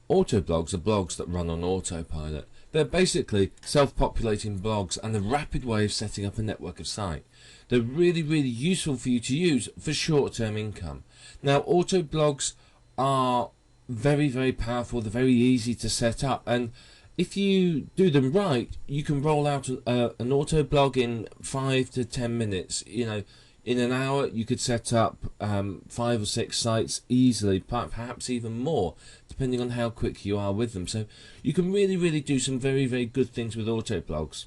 Autoblogs are blogs that run on autopilot. They're basically self-populating blogs and a rapid way of setting up a network of sites. They're really useful for you to use for short-term income. Now, autoblogs are very powerful. They're very easy to set up, and if you do them right, you can roll out an autoblog in 5 to 10 minutes. You know, in an hour you could set up 5 or 6 sites easily, perhaps even more, depending on how quick you are with them. So you can really do some very good things with autoblogs.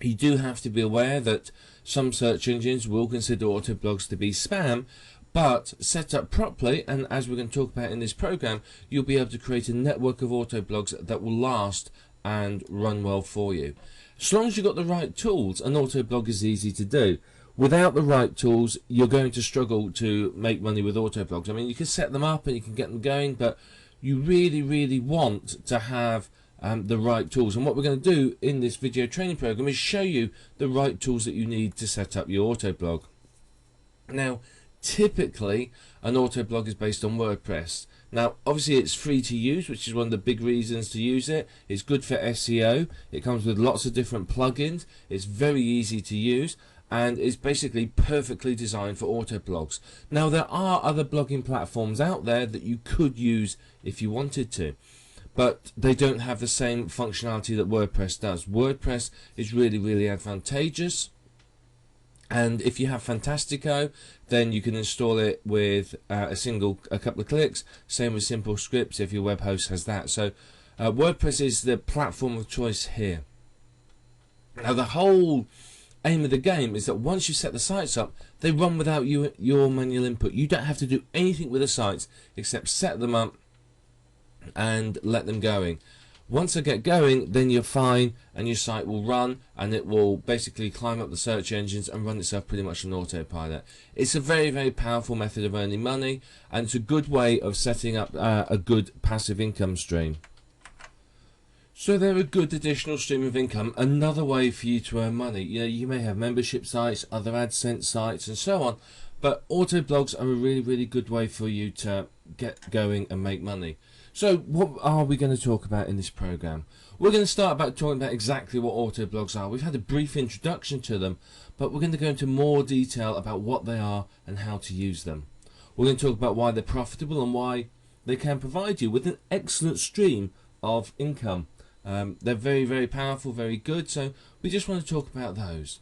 You do have to be aware that some search engines will consider autoblogs to be spam, but set up properly, and as we're going to talk about in this program, you'll be able to create a network of autoblogs that will last and run well for you. As long as you've got the right tools, an autoblog is easy to do. Without the right tools, you're going to struggle to make money with autoblogs. I mean, you can set them up and you can get them going, but you really want to have the right tools. And what we're going to do in this video training program is show you the right tools that you need to set up your autoblog. Now, typically an autoblog is based on WordPress. Now, obviously it's free to use, which is one of the big reasons to use it. It's good for SEO. It comes with lots of different plugins. It's very easy to use, and it's basically perfectly designed for autoblogs. Now, there are other blogging platforms out there that you could use if you wanted to, but they don't have the same functionality that WordPress does. WordPress is really advantageous, and if you have Fantastico, then you can install it with a couple of clicks. Same with Simple Scripts if your web host has that. So WordPress is the platform of choice here. Now, the whole aim of the game is that once you set the sites up, they run without your manual input. You don't have to do anything with the sites except set them up and let them going. Once they get going, then you're fine, and your site will run, and it will basically climb up the search engines and run itself pretty much on autopilot. It's a very powerful method of earning money, and it's a good way of setting up a good passive income stream. So they're a good additional stream of income, another way for you to earn money. You know, you may have membership sites, other AdSense sites, and so on, but autoblogs are a really good way for you to get going and make money. So what are we going to talk about in this program? We're going to start by talking about exactly what autoblogs are. We've had a brief introduction to them, but we're going to go into more detail about what they are and how to use them. We're going to talk about why they're profitable and why they can provide you with an excellent stream of income. They're very powerful, very good, so we just want to talk about those.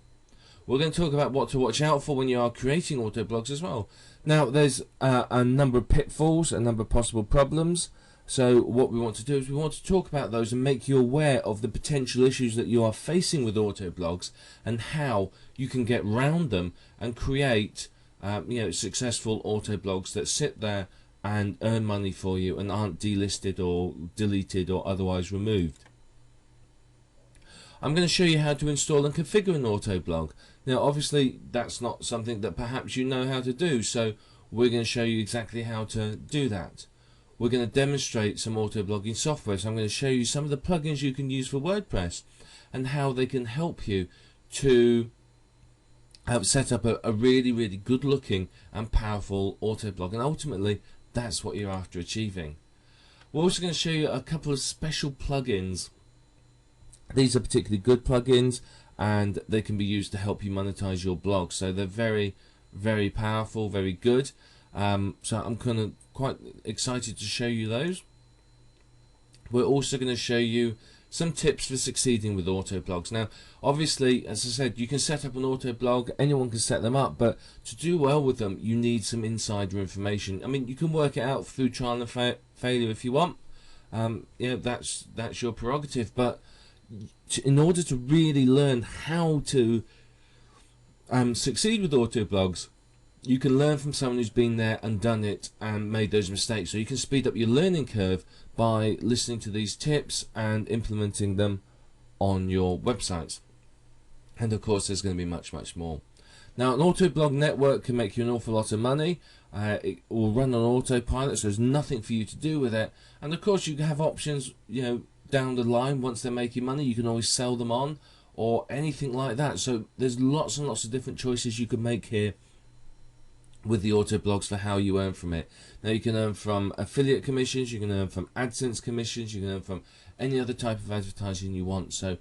We're going to talk about what to watch out for when you are creating autoblogs as well. Now, there's a number of pitfalls, a number of possible problems. So what we want to do is we want to talk about those and make you aware of the potential issues that you are facing with autoblogs and how you can get round them and create successful autoblogs that sit there and earn money for you and aren't delisted or deleted or otherwise removed. I'm going to show you how to install and configure an autoblog. Now, obviously that's not something that perhaps you know how to do, so we're going to show you exactly how to do that. We're going to demonstrate some autoblogging software, so I'm going to show you some of the plugins you can use for WordPress and how they can help you to set up a really good looking and powerful autoblog, and ultimately that's what you're after achieving. We're also going to show you a couple of special plugins. These are particularly good plugins, and they can be used to help you monetize your blog, so they're very powerful, very good. So I'm quite excited to show you those. We're also going to show you some tips for succeeding with autoblogs. Now, obviously, as I said, you can set up an autoblog, anyone can set them up, but to do well with them, you need some insider information. I mean, you can work it out through trial and failure if you want. That's your prerogative, but in order to really learn how to succeed with autoblogs, you can learn from someone who's been there and done it and made those mistakes. So you can speed up your learning curve by listening to these tips and implementing them on your websites. And of course, there's going to be much more. Now, an autoblog network can make you an awful lot of money. It will run on autopilot, so there's nothing for you to do with it. And of course, you can have options, down the line. Once they're making money, you can always sell them on or anything like that. So there's lots and lots of different choices you can make here with the auto blogs for how you earn from it. Now you can earn from affiliate commissions, you can earn from AdSense commissions, you can earn from any other type of advertising you want. So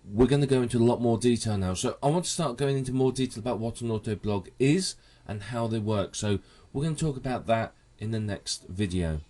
we're going to go into a lot more detail now. So I want to start going into more detail about what an auto blog is and how they work. So we're going to talk about that in the next video.